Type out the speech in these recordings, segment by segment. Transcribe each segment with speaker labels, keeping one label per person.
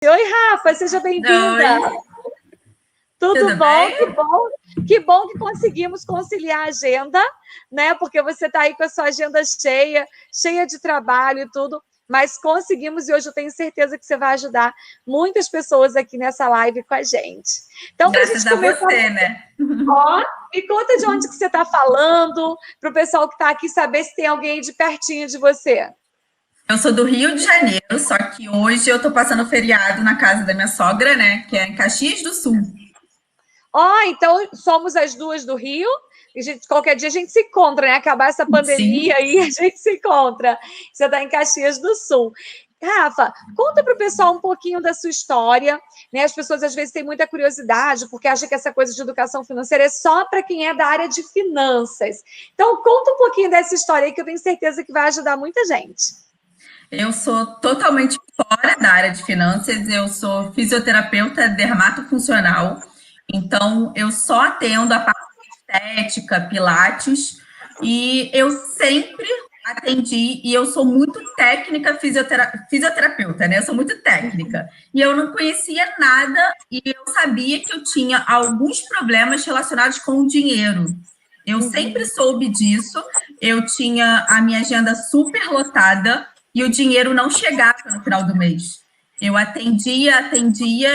Speaker 1: Oi, Rafa, seja bem-vinda. Tudo bom?
Speaker 2: Bem?
Speaker 1: Que bom que conseguimos conciliar a agenda, né? Porque você está aí com a sua agenda cheia de trabalho e tudo, mas conseguimos e hoje eu tenho certeza que você vai ajudar muitas pessoas aqui nessa live com a gente. Então, para a
Speaker 2: Graças
Speaker 1: gente
Speaker 2: a
Speaker 1: começar,
Speaker 2: você, né?
Speaker 1: ó, me conta de onde que você está falando, para o pessoal que está aqui saber se tem alguém aí de pertinho de você.
Speaker 2: Eu sou do Rio de Janeiro, só que hoje eu tô passando feriado na casa da minha sogra, né? Que é em Caxias do Sul.
Speaker 1: Então somos as duas do Rio. E qualquer dia a gente se encontra, né? Acabar essa
Speaker 2: Sim.
Speaker 1: pandemia aí, a gente se encontra. Você está em Caxias do Sul. Rafa, conta para o pessoal um pouquinho da sua história, né? As pessoas às vezes têm muita curiosidade, porque acham que essa coisa de educação financeira é só para quem é da área de finanças. Então, conta um pouquinho dessa história aí, que eu tenho certeza que vai ajudar muita gente.
Speaker 2: Eu sou totalmente fora da área de finanças, eu sou fisioterapeuta dermatofuncional, então eu só atendo a parte estética, pilates, e eu sempre atendi, e eu sou muito técnica fisioterapeuta, né? Eu sou muito técnica. E eu não conhecia nada, e eu sabia que eu tinha alguns problemas relacionados com o dinheiro. Eu sempre soube disso, eu tinha a minha agenda super lotada, e o dinheiro não chegava no final do mês. Eu atendia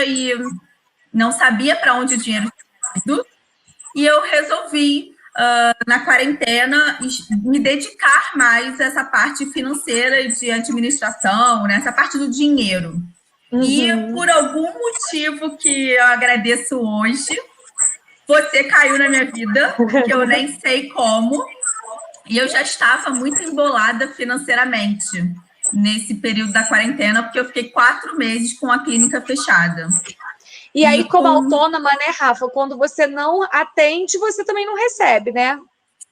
Speaker 2: e não sabia para onde o dinheiro estava indo, e eu resolvi, na quarentena, me dedicar mais a essa parte financeira e de administração, né, essa parte do dinheiro. E por algum motivo que eu agradeço hoje, você caiu na minha vida, que eu nem sei como, e eu já estava muito embolada financeiramente nesse período da quarentena, porque eu fiquei 4 meses com a clínica fechada.
Speaker 1: E aí, como autônoma, né, Rafa? Quando você não atende, você também não recebe, né?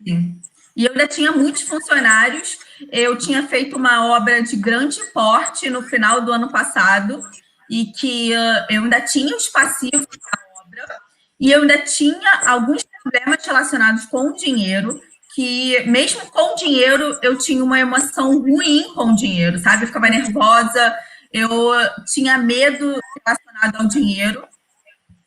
Speaker 2: Sim. E eu ainda tinha muitos funcionários. Eu tinha feito uma obra de grande porte no final do ano passado e que eu ainda tinha os passivos da obra e eu ainda tinha alguns problemas relacionados com o dinheiro, que mesmo com o dinheiro eu tinha uma emoção ruim com o dinheiro, sabe? Eu ficava nervosa, eu tinha medo relacionado ao dinheiro.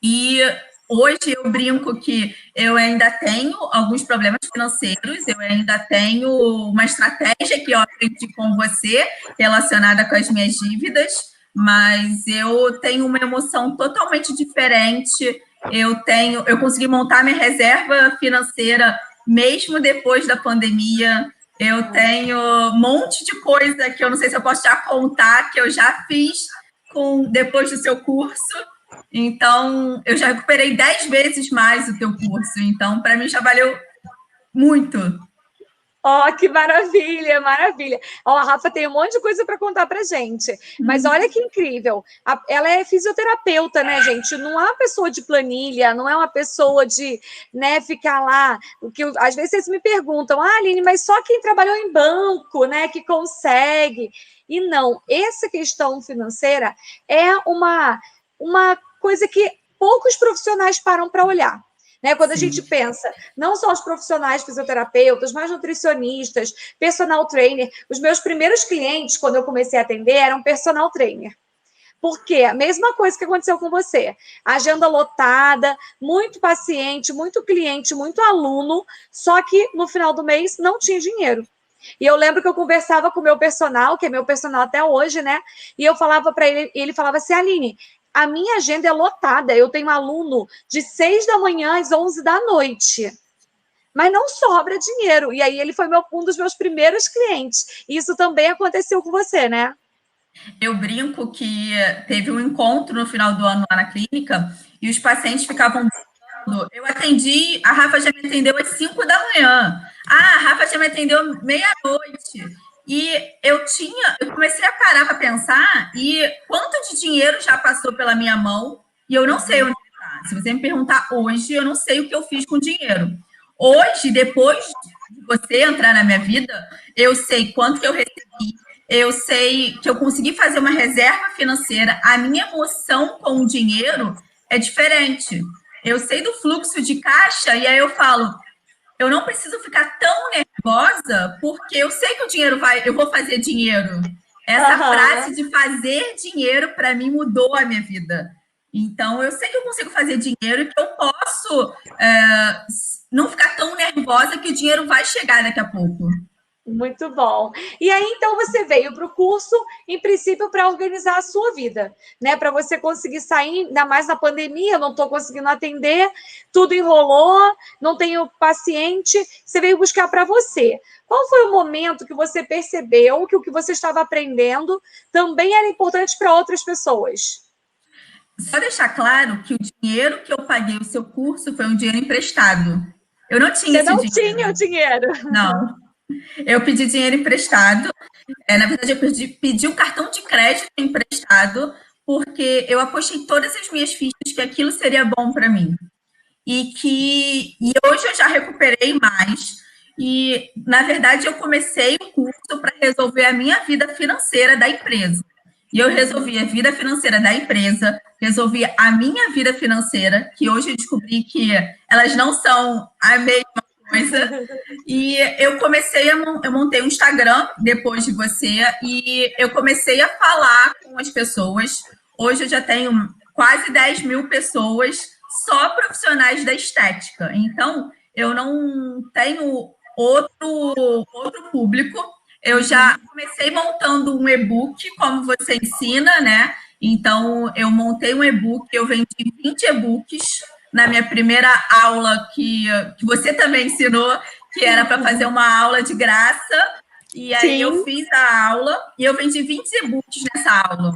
Speaker 2: E hoje eu brinco que eu ainda tenho alguns problemas financeiros, eu ainda tenho uma estratégia que eu aprendi com você relacionada com as minhas dívidas, mas eu tenho uma emoção totalmente diferente. Eu consegui montar minha reserva financeira mesmo depois da pandemia. Eu tenho um monte de coisa que eu não sei se eu posso já contar, que eu já fiz depois do seu curso. Então, eu já recuperei 10 vezes mais o teu curso. Então, para mim, já valeu muito.
Speaker 1: Que maravilha, maravilha. A Rafa tem um monte de coisa para contar para gente. Mas olha que incrível. Ela é fisioterapeuta, né, gente? Não é uma pessoa de planilha, não é uma pessoa de, né, ficar lá. Às vezes vocês me perguntam, Aline, mas só quem trabalhou em banco, né, que consegue. E não, essa questão financeira é uma coisa que poucos profissionais param para olhar. Né? Quando a gente pensa, não só os profissionais fisioterapeutas, mas nutricionistas, personal trainer. Os meus primeiros clientes, quando eu comecei a atender, eram personal trainer. Por quê? A mesma coisa que aconteceu com você. Agenda lotada, muito paciente, muito cliente, muito aluno, só que no final do mês não tinha dinheiro. E eu lembro que eu conversava com o meu personal, que é meu personal até hoje, né? E eu falava para ele, e ele falava assim, Aline, a minha agenda é lotada, eu tenho aluno de 6 da manhã às 11 da noite. Mas não sobra dinheiro. E aí ele foi um dos meus primeiros clientes. E isso também aconteceu com você, né?
Speaker 2: Eu brinco que teve um encontro no final do ano lá na clínica e os pacientes ficavam. Eu atendi, a Rafa já me atendeu às 5 da manhã. A Rafa já me atendeu meia-noite. E eu comecei a parar para pensar e quanto de dinheiro já passou pela minha mão e eu não sei onde está. Se você me perguntar hoje, eu não sei o que eu fiz com o dinheiro. Hoje, depois de você entrar na minha vida, eu sei quanto que eu recebi, eu sei que eu consegui fazer uma reserva financeira. A minha emoção com o dinheiro é diferente. Eu sei do fluxo de caixa e aí eu falo, eu não preciso ficar tão nervosa porque eu sei que o dinheiro eu vou fazer dinheiro. Essa frase de fazer dinheiro, para mim, mudou a minha vida. Então, eu sei que eu consigo fazer dinheiro e que eu posso não ficar tão nervosa que o dinheiro vai chegar daqui a pouco.
Speaker 1: Muito bom. E aí, então, você veio para o curso, em princípio, para organizar a sua vida, né? Para você conseguir sair, ainda mais na pandemia, não estou conseguindo atender, tudo enrolou, não tenho paciente, você veio buscar para você. Qual foi o momento que você percebeu que o que você estava aprendendo também era importante para outras pessoas?
Speaker 2: Só deixar claro que o dinheiro que eu paguei o seu curso foi um dinheiro emprestado. Eu não tinha esse dinheiro.
Speaker 1: Você não tinha o dinheiro?
Speaker 2: Não. Eu pedi dinheiro emprestado. Na verdade, eu pedi um cartão de crédito emprestado, porque eu apostei todas as minhas fichas que aquilo seria bom para mim. E hoje eu já recuperei mais. E, na verdade, eu comecei o curso para resolver a minha vida financeira da empresa. E eu resolvi a vida financeira da empresa, resolvi a minha vida financeira, que hoje eu descobri que elas não são a mesma coisa. E eu montei um Instagram depois de você, e eu comecei a falar com as pessoas. Hoje eu já tenho quase 10 mil pessoas, só profissionais da estética. Então, eu não tenho outro público. Eu já comecei montando um e-book, como você ensina, né? Então, eu montei um e-book, eu vendi 20 e-books na minha primeira aula, que você também ensinou, que era para fazer uma aula de graça. E aí Sim. Eu fiz a aula e eu vendi 20 e-books nessa aula.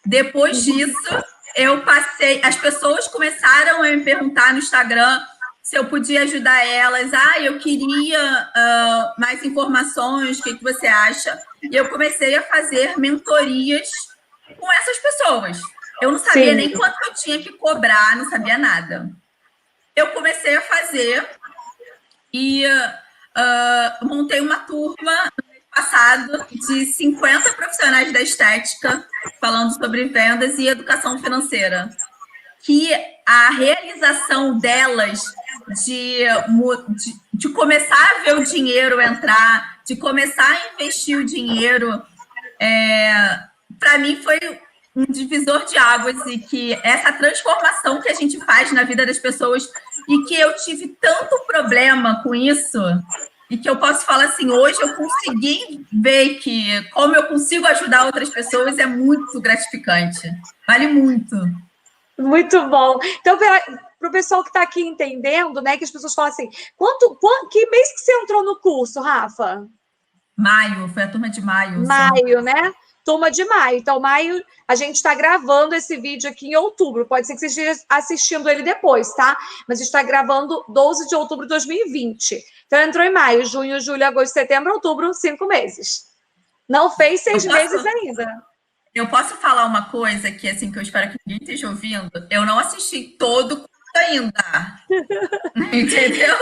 Speaker 2: Depois disso, eu passei... As pessoas começaram a me perguntar no Instagram se eu podia ajudar elas. Eu queria mais informações, o que você acha? E eu comecei a fazer mentorias com essas pessoas. Eu não sabia Sim. nem quanto eu tinha que cobrar, não sabia nada. Eu comecei a fazer e montei uma turma no mês passado de 50 profissionais da estética falando sobre vendas e educação financeira. Que a realização delas de começar a ver o dinheiro entrar, de começar a investir o dinheiro, para mim foi um divisor de águas, e que essa transformação que a gente faz na vida das pessoas, e que eu tive tanto problema com isso, e que eu posso falar assim, hoje eu consegui ver que como eu consigo ajudar outras pessoas é muito gratificante, vale muito.
Speaker 1: Muito bom. Então, para o pessoal que está aqui entendendo, né, que as pessoas falam assim, que mês que você entrou no curso, Rafa?
Speaker 2: Maio, foi a turma de maio.
Speaker 1: Maio, né? Turma de maio. Então, maio, a gente está gravando esse vídeo aqui em outubro. Pode ser que você esteja assistindo ele depois, tá? Mas a gente está gravando 12 de outubro de 2020. Então, entrou em maio, junho, julho, agosto, setembro, outubro, 5 meses. Não fez 6 meses ainda.
Speaker 2: Eu posso falar uma coisa que, assim, que eu espero que ninguém esteja ouvindo? Eu não assisti todo o curso ainda. Entendeu?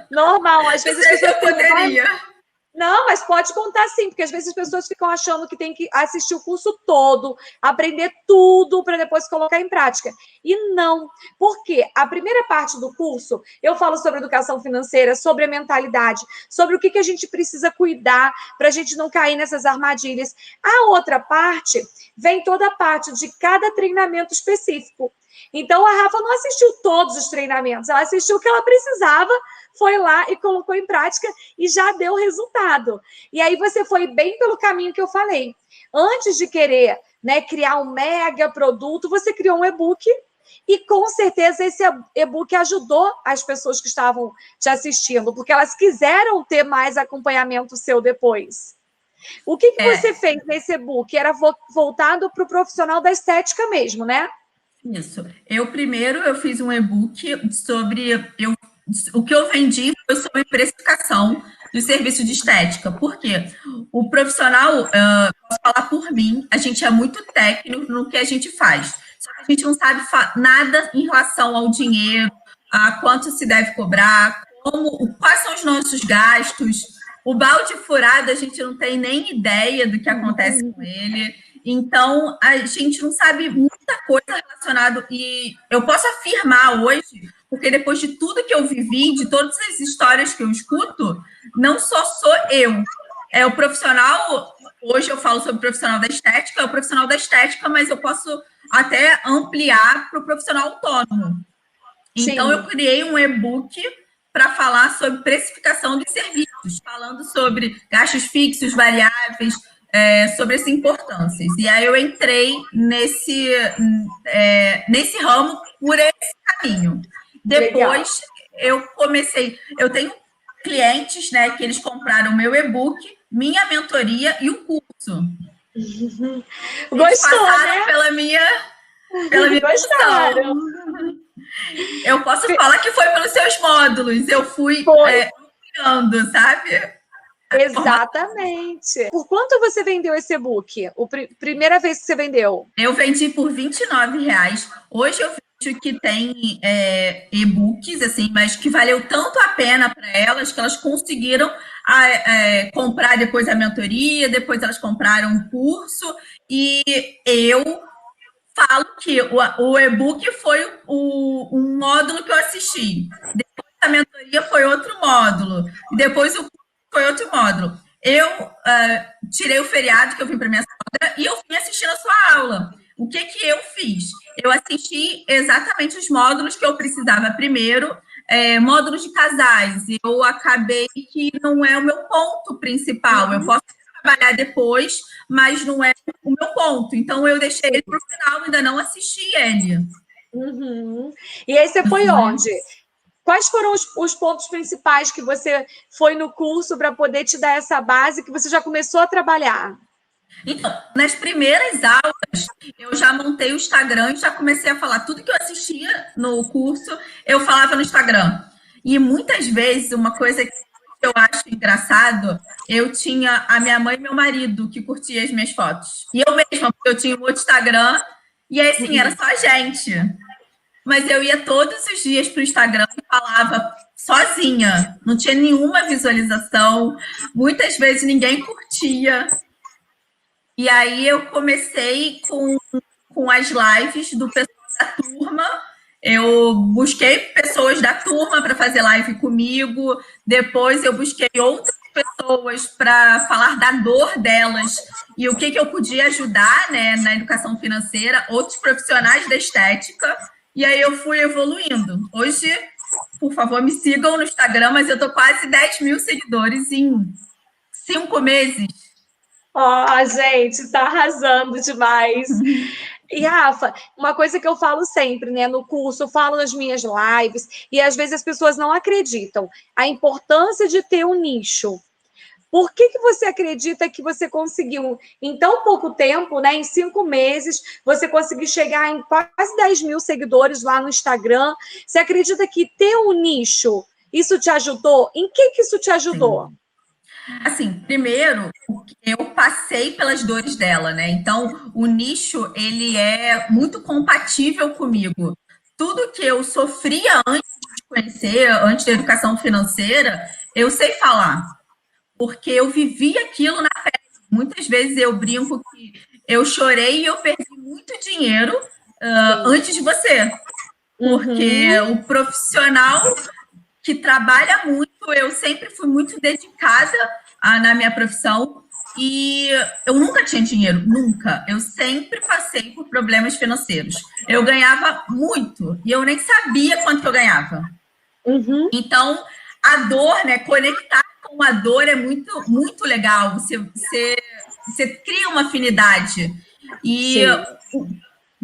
Speaker 1: Normal, às vezes as pessoas
Speaker 2: poderia.
Speaker 1: Não, mas pode contar sim, porque às vezes as pessoas ficam achando que tem que assistir o curso todo, aprender tudo para depois colocar em prática. E não, porque a primeira parte do curso eu falo sobre educação financeira, sobre a mentalidade, sobre o que a gente precisa cuidar para a gente não cair nessas armadilhas. A outra parte vem toda a parte de cada treinamento específico. Então, a Rafa não assistiu todos os treinamentos, ela assistiu o que ela precisava, foi lá e colocou em prática e já deu resultado. E aí você foi bem pelo caminho que eu falei. Antes de querer, né, criar um mega produto, você criou um e-book e, com certeza, esse e-book ajudou as pessoas que estavam te assistindo, porque elas quiseram ter mais acompanhamento seu depois. O que você fez nesse e-book? Era voltado para o profissional da estética mesmo, né?
Speaker 2: Isso. Eu fiz um e-book sobre... O que eu vendi foi sobre precificação do serviço de estética. Por quê? O profissional, posso falar por mim, a gente é muito técnico no que a gente faz. Só que a gente não sabe nada em relação ao dinheiro, a quanto se deve cobrar, quais são os nossos gastos. O balde furado, a gente não tem nem ideia do que acontece com ele. Então, a gente não sabe muita coisa relacionada. E eu posso afirmar hoje, porque depois de tudo que eu vivi, de todas as histórias que eu escuto, não só sou eu. O profissional hoje eu falo sobre o profissional da estética, é o profissional da estética, mas eu posso até ampliar para o profissional autônomo. Então,
Speaker 1: Sim.
Speaker 2: eu criei um e-book para falar sobre precificação de serviços, falando sobre gastos fixos, variáveis, sobre as importâncias. E aí eu entrei nesse ramo por esse caminho. Depois, eu comecei... Eu tenho clientes, né, que eles compraram meu e-book, minha mentoria e o curso. Eles passaram, né? pela minha
Speaker 1: Gostaram.
Speaker 2: Eu posso falar que foi pelos seus módulos. Eu fui ampliando, sabe?
Speaker 1: Exatamente. Por quanto você vendeu esse e-book? Primeira vez que você vendeu?
Speaker 2: Eu vendi por R$29. Hoje eu vejo que tem e-books, assim, mas que valeu tanto a pena para elas que elas conseguiram comprar depois a mentoria, depois elas compraram o curso, e eu falo que o e-book foi um módulo que eu assisti. Depois a mentoria foi outro módulo. E depois o curso foi outro módulo. Eu tirei o feriado que eu vim para minha sogra e eu vim assistindo a sua aula. O que eu fiz? Eu assisti exatamente os módulos que eu precisava primeiro, módulos de casais. Eu acabei que não é o meu ponto principal. Eu posso trabalhar depois, mas não é o meu ponto. Então, eu deixei ele para o final, ainda não assisti ele.
Speaker 1: E aí você foi onde? Quais foram os pontos principais que você foi no curso para poder te dar essa base que você já começou a trabalhar?
Speaker 2: Então, nas primeiras aulas, eu já montei o Instagram e já comecei a falar tudo que eu assistia no curso, eu falava no Instagram. E muitas vezes, uma coisa que eu acho engraçado, eu tinha a minha mãe e meu marido que curtia as minhas fotos. E eu mesma, porque eu tinha um outro Instagram, e aí, assim, era só a gente. Mas eu ia todos os dias para o Instagram e falava sozinha, não tinha nenhuma visualização, muitas vezes ninguém curtia. E aí eu comecei com as lives do pessoal da turma. Eu busquei pessoas da turma para fazer live comigo. Depois eu busquei outras pessoas para falar da dor delas e o que eu podia ajudar, né, na educação financeira, outros profissionais da estética. E aí eu fui evoluindo. Hoje, por favor, me sigam no Instagram, mas eu tô quase 10 mil seguidores em 5 meses.
Speaker 1: Gente, tá arrasando demais. E, Rafa, uma coisa que eu falo sempre, né, no curso, eu falo nas minhas lives, e às vezes as pessoas não acreditam, a importância de ter um nicho. Por que você acredita que você conseguiu, em tão pouco tempo, né, em 5 meses, você conseguiu chegar em quase 10 mil seguidores lá no Instagram? Você acredita que ter um nicho, isso te ajudou? Em que isso te ajudou?
Speaker 2: Sim. Assim, primeiro, eu passei pelas dores dela, né? Então, o nicho, ele é muito compatível comigo. Tudo que eu sofria antes de conhecer, antes da educação financeira, eu sei falar. Porque eu vivi aquilo na pele. Muitas vezes eu brinco que eu chorei e eu perdi muito dinheiro antes de você. Porque o profissional que trabalha muito, eu sempre fui muito dedicada na minha profissão e eu nunca tinha dinheiro, nunca. Eu sempre passei por problemas financeiros. Eu ganhava muito e eu nem sabia quanto eu ganhava. Então, a dor, né, conectar com a dor é muito, muito legal. Você cria uma afinidade e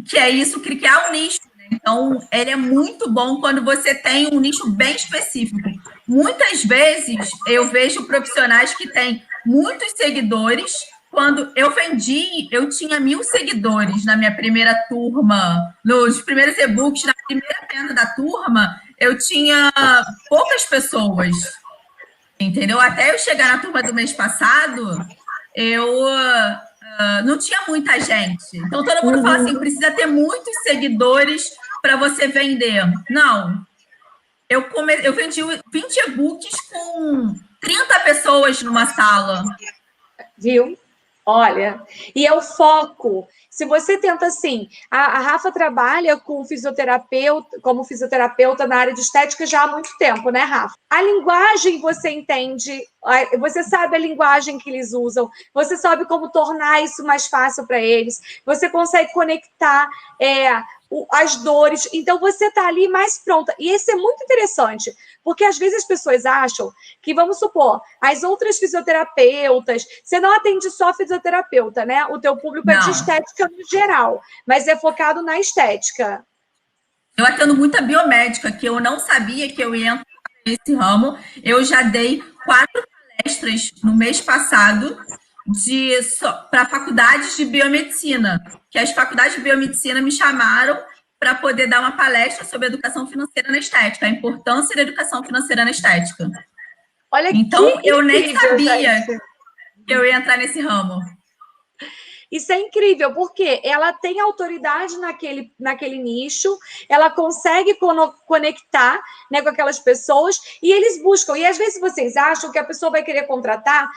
Speaker 2: que é isso, criar um nicho. Então, ele é muito bom quando você tem um nicho bem específico. Muitas vezes, eu vejo profissionais que têm muitos seguidores. Quando eu vendi, eu tinha 1.000 seguidores na minha primeira turma. Nos primeiros e-books, na primeira venda da turma, eu tinha poucas pessoas. Entendeu? Até eu chegar na turma do mês passado, eu... não tinha muita gente. Então, todo mundo fala assim, precisa ter muitos seguidores para você vender. Não. Eu vendi 20 e-books com 30 pessoas numa sala.
Speaker 1: Viu? Olha, e é o foco. Se você tenta assim, a Rafa trabalha com fisioterapeuta, como fisioterapeuta na área de estética já há muito tempo, né, Rafa? A linguagem você entende, você sabe a linguagem que eles usam, você sabe como tornar isso mais fácil para eles, você consegue conectar as dores, então você está ali mais pronta. E isso é muito interessante, porque às vezes as pessoas acham que, vamos supor, as outras fisioterapeutas, você não atende só fisioterapeuta, né? O teu público é de estética no geral, mas é focado na estética.
Speaker 2: Eu atendo muita biomédica, que eu não sabia que eu ia entrar nesse ramo. Eu já dei 4 palestras no mês passado para faculdades de biomedicina, que as faculdades de biomedicina me chamaram para poder dar uma palestra sobre educação financeira na estética, a importância da educação financeira na estética.
Speaker 1: Olha,
Speaker 2: então, eu nem sabia
Speaker 1: gente,
Speaker 2: que eu ia entrar nesse ramo.
Speaker 1: Isso é incrível, porque ela tem autoridade naquele nicho, ela consegue conectar, né, com aquelas pessoas, e eles buscam. E às vezes vocês acham que a pessoa vai querer contratar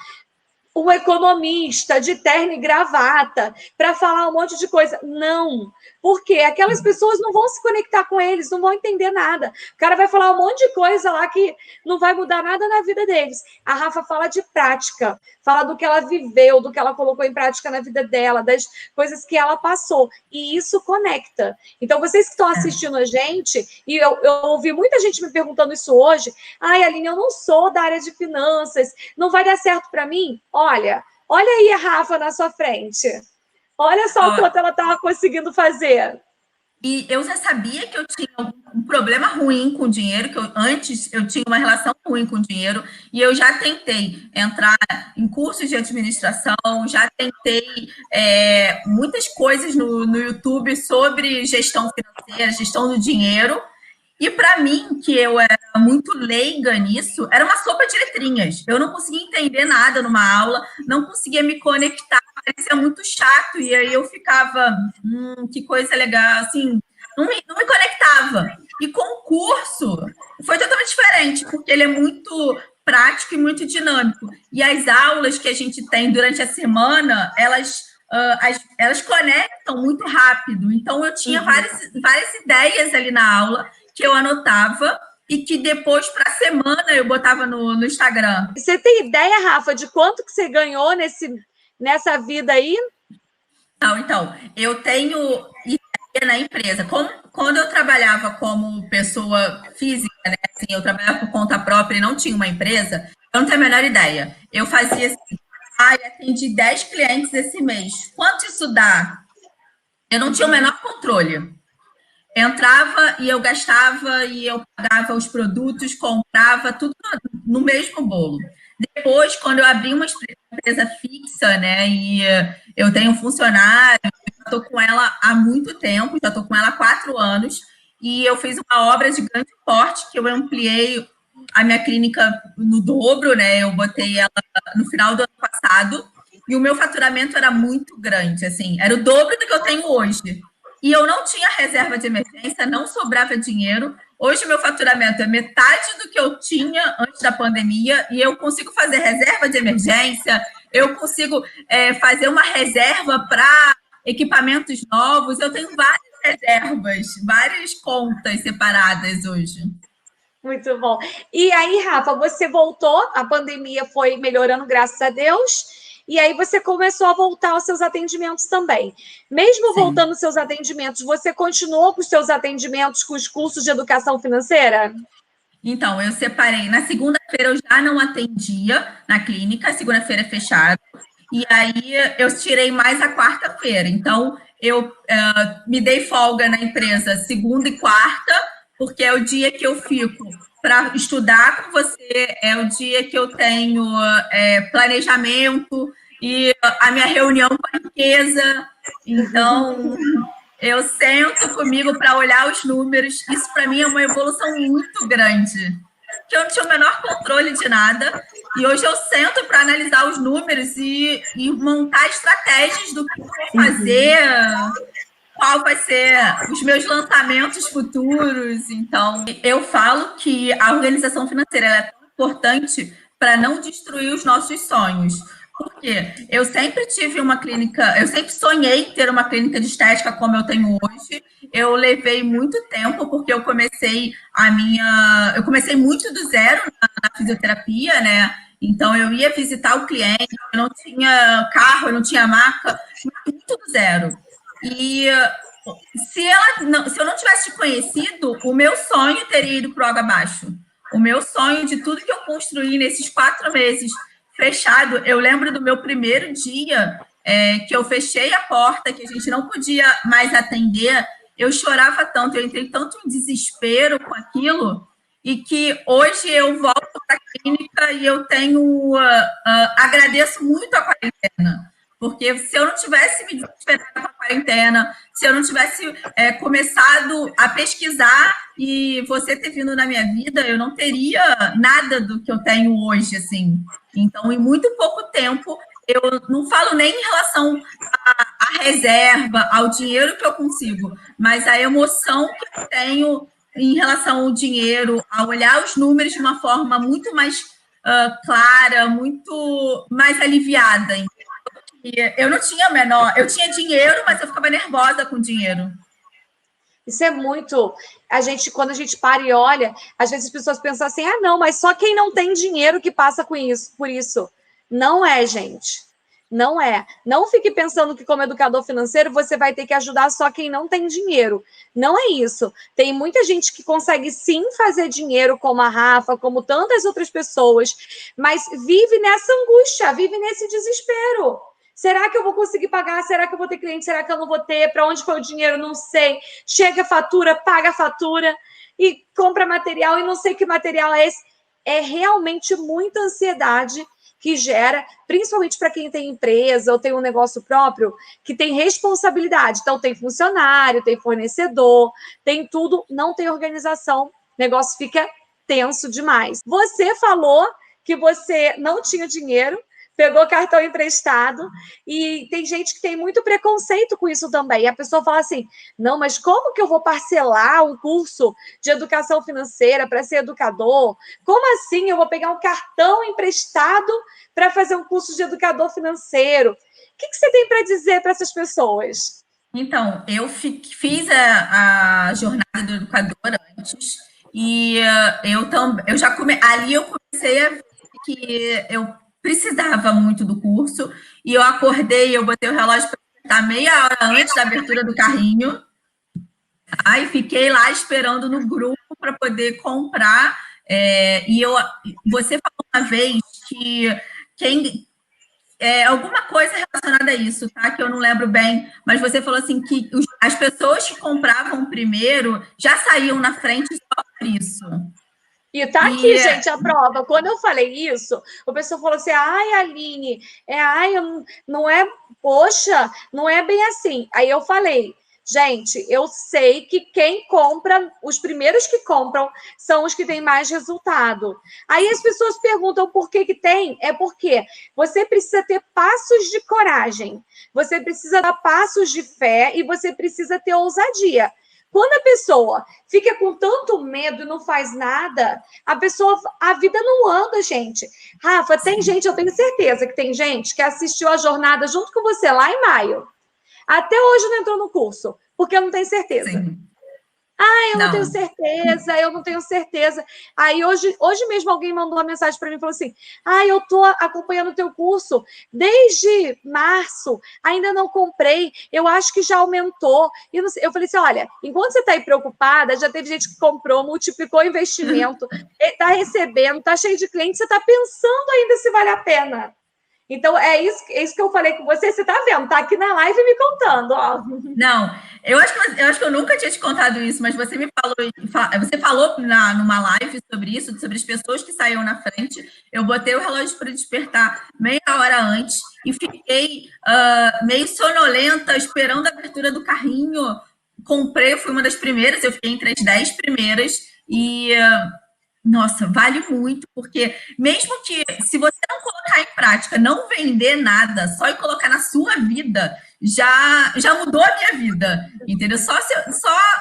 Speaker 1: um economista de terno e gravata para falar um monte de coisa. Não, porque aquelas pessoas não vão se conectar com eles, não vão entender nada. O cara vai falar um monte de coisa lá que não vai mudar nada na vida deles. A Rafa fala de prática, fala do que ela viveu, do que ela colocou em prática na vida dela, das coisas que ela passou. E isso conecta. Então, vocês que estão assistindo a gente, e eu ouvi muita gente me perguntando isso hoje, ai, Aline, eu não sou da área de finanças, não vai dar certo para mim? Olha aí a Rafa na sua frente. Olha só o quanto ela estava conseguindo fazer.
Speaker 2: E eu já sabia que eu tinha um problema ruim com dinheiro, que antes eu tinha uma relação ruim com dinheiro, e eu já tentei entrar em cursos de administração, já tentei muitas coisas no YouTube sobre gestão financeira, gestão do dinheiro, e para mim, que eu era muito leiga nisso, era uma sopa de letrinhas. Eu não conseguia entender nada numa aula, não conseguia me conectar, parecia muito chato, e aí eu ficava, que coisa legal, assim, não me conectava. E com o curso, foi totalmente diferente, porque ele é muito prático e muito dinâmico. E as aulas que a gente tem durante a semana, elas conectam muito rápido. Então, eu tinha várias ideias ali na aula, que eu anotava e que depois, para a semana, eu botava no Instagram.
Speaker 1: Você tem ideia, Rafa, de quanto que você ganhou nessa vida aí?
Speaker 2: Não, então, eu tenho ideia na empresa. Quando eu trabalhava como pessoa física, né, assim, eu trabalhava por conta própria e não tinha uma empresa, eu não tenho a menor ideia. Eu fazia assim, atendi 10 clientes esse mês. Quanto isso dá? Eu não tinha o menor controle. Entrava e eu gastava e eu pagava os produtos, comprava tudo no mesmo bolo. Depois, quando eu abri uma empresa fixa, né, e eu tenho um funcionário, eu estou com ela há muito tempo, já estou com ela há 4 anos, e eu fiz uma obra de grande porte, que eu ampliei a minha clínica no dobro, né, eu botei ela no final do ano passado, e o meu faturamento era muito grande, assim, era o dobro do que eu tenho hoje. E eu não tinha reserva de emergência, não sobrava dinheiro. Hoje, o meu faturamento é metade do que eu tinha antes da pandemia e eu consigo fazer reserva de emergência, eu consigo fazer uma reserva para equipamentos novos. Eu tenho várias reservas, várias contas separadas hoje.
Speaker 1: Muito bom. E aí, Rafa, você voltou, a pandemia foi melhorando, graças a Deus. E aí você começou a voltar aos seus atendimentos também. Mesmo voltando aos seus atendimentos, você continuou com os seus atendimentos com os cursos de educação financeira?
Speaker 2: Então, eu separei. Na segunda-feira eu já não atendia na clínica, a segunda-feira é fechado. E aí eu tirei mais a quarta-feira. Então, eu me dei folga na empresa segunda e quarta, porque é o dia que eu fico para estudar com você, é o dia que eu tenho planejamento e a minha reunião com a empresa. Então, eu sento comigo para olhar os números. Isso, para mim, é uma evolução muito grande, que eu não tinha o menor controle de nada. E hoje eu sento para analisar os números e montar estratégias do que eu vou fazer, qual vai ser os meus lançamentos futuros. Então, eu falo que a organização financeira é tão importante para não destruir os nossos sonhos. Porque eu sempre tive uma clínica, eu sempre sonhei em ter uma clínica de estética como eu tenho hoje. Eu levei muito tempo, porque eu comecei muito do zero na fisioterapia, né? Então eu ia visitar o cliente, eu não tinha carro, eu não tinha maca, muito do zero. E se eu não tivesse te conhecido, o meu sonho teria ido para o água abaixo. O meu sonho de tudo que eu construí nesses 4 meses fechado, eu lembro do meu primeiro dia que eu fechei a porta, que a gente não podia mais atender, eu chorava tanto, eu entrei tanto em desespero com aquilo, e que hoje eu volto para a clínica e eu agradeço muito a quarentena, porque se eu não tivesse me desesperado com a quarentena, se eu não tivesse começado a pesquisar e você ter vindo na minha vida, eu não teria nada do que eu tenho hoje, assim. Então, em muito pouco tempo, eu não falo nem em relação à reserva, ao dinheiro que eu consigo, mas a emoção que eu tenho em relação ao dinheiro, a olhar os números de uma forma muito mais clara, muito mais aliviada. E eu não tinha eu tinha dinheiro, mas eu ficava nervosa com dinheiro.
Speaker 1: Isso é muito. Quando a gente para e olha, às vezes as pessoas pensam assim: ah, não, mas só quem não tem dinheiro que passa por isso. Não é, gente. Não é. Não fique pensando que, como educador financeiro, você vai ter que ajudar só quem não tem dinheiro. Não é isso. Tem muita gente que consegue sim fazer dinheiro, como a Rafa, como tantas outras pessoas, mas vive nessa angústia, vive nesse desespero. Será que eu vou conseguir pagar? Será que eu vou ter cliente? Será que eu não vou ter? Para onde foi o dinheiro? Não sei. Chega a fatura, paga a fatura e compra material e não sei que material é esse. É realmente muita ansiedade que gera, principalmente para quem tem empresa ou tem um negócio próprio, que tem responsabilidade. Então, tem funcionário, tem fornecedor, tem tudo, não tem organização. O negócio fica tenso demais. Você falou que você não tinha dinheiro, pegou cartão emprestado, e tem gente que tem muito preconceito com isso também. E a pessoa fala assim: não, mas como que eu vou parcelar um curso de educação financeira para ser educador? Como assim eu vou pegar um cartão emprestado para fazer um curso de educador financeiro? O que você tem para dizer para essas pessoas?
Speaker 2: Então, eu fiz a jornada do educador antes, e ali eu comecei a ver que eu precisava muito do curso, e eu acordei, eu botei o relógio para estar meia hora antes da abertura do carrinho, aí fiquei lá esperando no grupo para poder comprar. Você falou uma vez que alguma coisa relacionada a isso, tá? Que eu não lembro bem, mas você falou assim que as pessoas que compravam primeiro já saíam na frente só por isso.
Speaker 1: E tá aqui, gente, a prova. Quando eu falei isso, o pessoal falou assim: ai, Aline, não é, poxa, não é bem assim. Aí eu falei: gente, eu sei que quem compra, os primeiros que compram são os que têm mais resultado. Aí as pessoas perguntam por que tem. É porque você precisa ter passos de coragem, você precisa dar passos de fé e você precisa ter ousadia. Quando a pessoa fica com tanto medo e não faz nada, a vida não anda, gente. Rafa, tem gente, eu tenho certeza que tem gente que assistiu a jornada junto com você lá em maio. Até hoje não entrou no curso, porque eu não tenho certeza. Sim. Eu não tenho certeza, eu não tenho certeza. Aí hoje mesmo alguém mandou uma mensagem para mim e falou assim: eu estou acompanhando o teu curso desde março, ainda não comprei, eu acho que já aumentou. Eu falei assim: olha, enquanto você está aí preocupada, já teve gente que comprou, multiplicou o investimento, está recebendo, está cheio de clientes, você está pensando ainda se vale a pena. Então, é isso que eu falei com você. Você tá vendo, tá aqui na live me contando, ó.
Speaker 2: Não, eu acho que eu nunca tinha te contado isso, mas você falou numa live sobre isso, sobre as pessoas que saíam na frente. Eu botei o relógio para despertar meia hora antes e fiquei meio sonolenta, esperando a abertura do carrinho. Comprei, fui uma das primeiras, eu fiquei entre as 10 primeiras e... nossa, vale muito, porque mesmo que, se você não colocar em prática, não vender nada, só em colocar na sua vida, já mudou a minha vida, entendeu? Só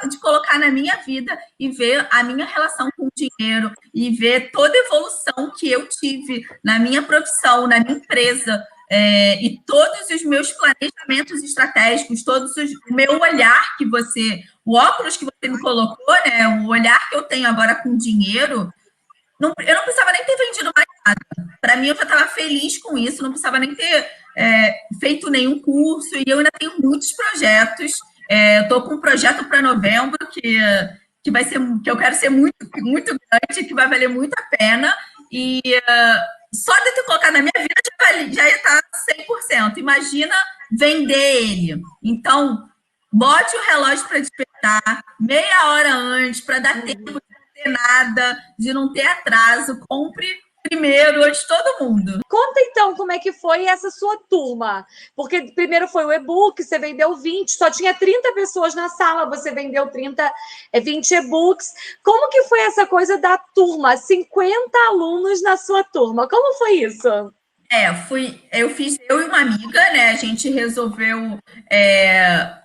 Speaker 2: de colocar na minha vida e ver a minha relação com o dinheiro e ver toda a evolução que eu tive na minha profissão, na minha empresa, e todos os meus planejamentos estratégicos, o meu olhar o óculos que você me colocou, né, o olhar que eu tenho agora com dinheiro, eu não precisava nem ter vendido mais nada. Para mim, eu já estava feliz com isso, não precisava nem ter feito nenhum curso, e eu ainda tenho muitos projetos. Eu estou com um projeto para novembro que vai ser, que eu quero ser muito, muito grande, que vai valer muito a pena, e só de ter colocado na minha vida já ia estar 100%. Imagina vender ele. Então, bote o relógio para despertar meia hora antes, para dar tempo de não ter nada, de não ter atraso. Compre primeiro, antes de todo mundo.
Speaker 1: Conta então como é que foi essa sua turma, porque primeiro foi o e-book, você vendeu 20, só tinha 30 pessoas na sala, você vendeu 20 e-books. Como que foi essa coisa da turma? 50 alunos na sua turma, como foi isso?
Speaker 2: Eu e uma amiga, né? A gente resolveu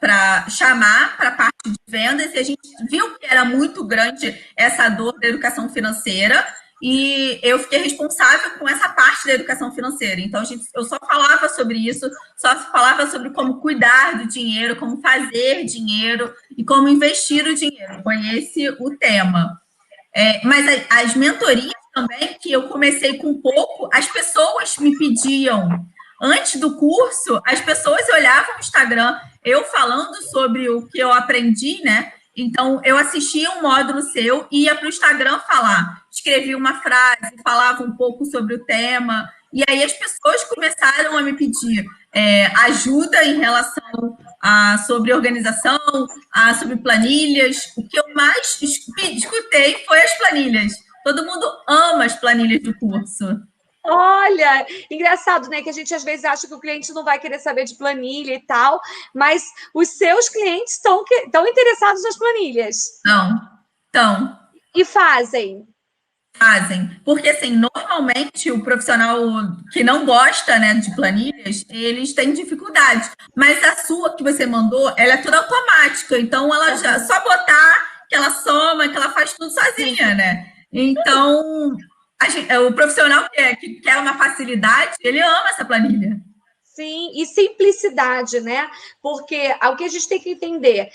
Speaker 2: para chamar para a parte de vendas, e a gente viu que era muito grande essa dor da educação financeira, e eu fiquei responsável com essa parte da educação financeira. Então, eu só falava sobre isso, só falava sobre como cuidar do dinheiro, como fazer dinheiro e como investir o dinheiro. Foi esse o tema. Mas as mentorias também, que eu comecei com pouco, as pessoas me pediam. Antes do curso, as pessoas olhavam o Instagram, eu falando sobre o que eu aprendi, né? Então, eu assistia um módulo seu, ia para o Instagram falar, escrevia uma frase, falava um pouco sobre o tema, e aí as pessoas começaram a me pedir ajuda em relação sobre organização, sobre planilhas. O que eu mais escutei foi as planilhas. Todo mundo ama as planilhas do curso.
Speaker 1: Olha, engraçado, né? Que a gente às vezes acha que o cliente não vai querer saber de planilha e tal, mas os seus clientes estão interessados nas planilhas.
Speaker 2: Estão.
Speaker 1: E fazem.
Speaker 2: Porque, assim, normalmente o profissional que não gosta, né, de planilhas, eles têm dificuldade. Mas a sua que você mandou, ela é toda automática. Então, ela já só botar que ela soma, que ela faz tudo sozinha, né? Então, o profissional que quer uma facilidade, ele ama essa planilha.
Speaker 1: Sim, e simplicidade, né? Porque o que a gente tem que entender,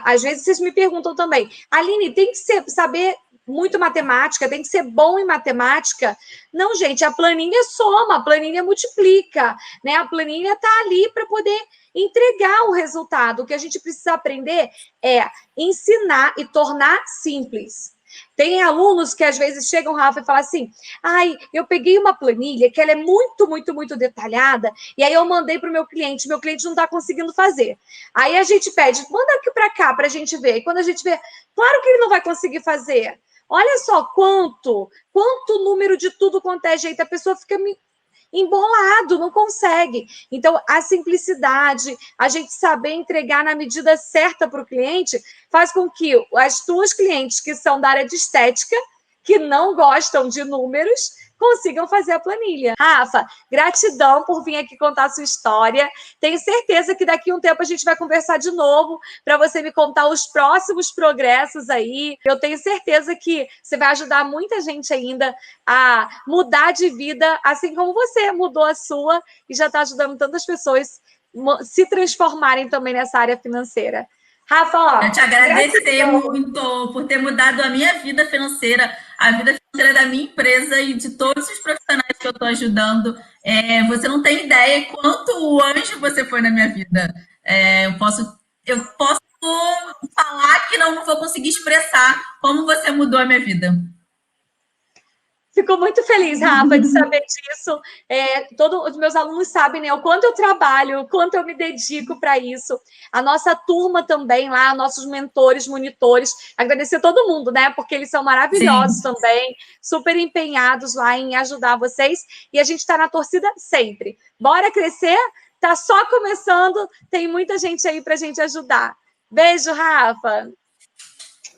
Speaker 1: às vezes vocês me perguntam também, Aline, tem que saber muito matemática, tem que ser bom em matemática. Não, gente, a planilha soma, a planilha multiplica, né? A planilha está ali para poder entregar o resultado. O que a gente precisa aprender é ensinar e tornar simples. Tem alunos que às vezes chegam, Rafa, e falam assim, eu peguei uma planilha que ela é muito, muito, muito detalhada, e aí eu mandei para o meu cliente não está conseguindo fazer. Aí a gente pede, manda aqui para cá para a gente ver. E quando a gente vê, claro que ele não vai conseguir fazer. Olha só quanto número de tudo quanto é jeito, a pessoa fica embolado, não consegue. Então, a simplicidade, a gente saber entregar na medida certa para o cliente, faz com que as tuas clientes que são da área de estética, que não gostam de números, consigam fazer a planilha. Rafa, gratidão por vir aqui contar a sua história. Tenho certeza que daqui a um tempo a gente vai conversar de novo para você me contar os próximos progressos aí. Eu tenho certeza que você vai ajudar muita gente ainda a mudar de vida, assim como você mudou a sua e já está ajudando tantas pessoas se transformarem também nessa área financeira. Rafa, ó,
Speaker 2: eu te agradecer muito por ter mudado a minha vida financeira, a vida financeira da minha empresa e de todos os profissionais que eu estou ajudando. Você não tem ideia quanto anjo você foi na minha vida. Eu posso falar que não vou conseguir expressar como você mudou a minha vida.
Speaker 1: Fico muito feliz, Rafa, de saber disso. Todos os meus alunos sabem, né, o quanto eu trabalho, o quanto eu me dedico para isso. A nossa turma também lá, nossos mentores, monitores. Agradecer a todo mundo, né? Porque eles são maravilhosos também, super empenhados lá em ajudar vocês. E a gente está na torcida sempre. Bora crescer? Tá só começando, tem muita gente aí para a gente ajudar. Beijo, Rafa!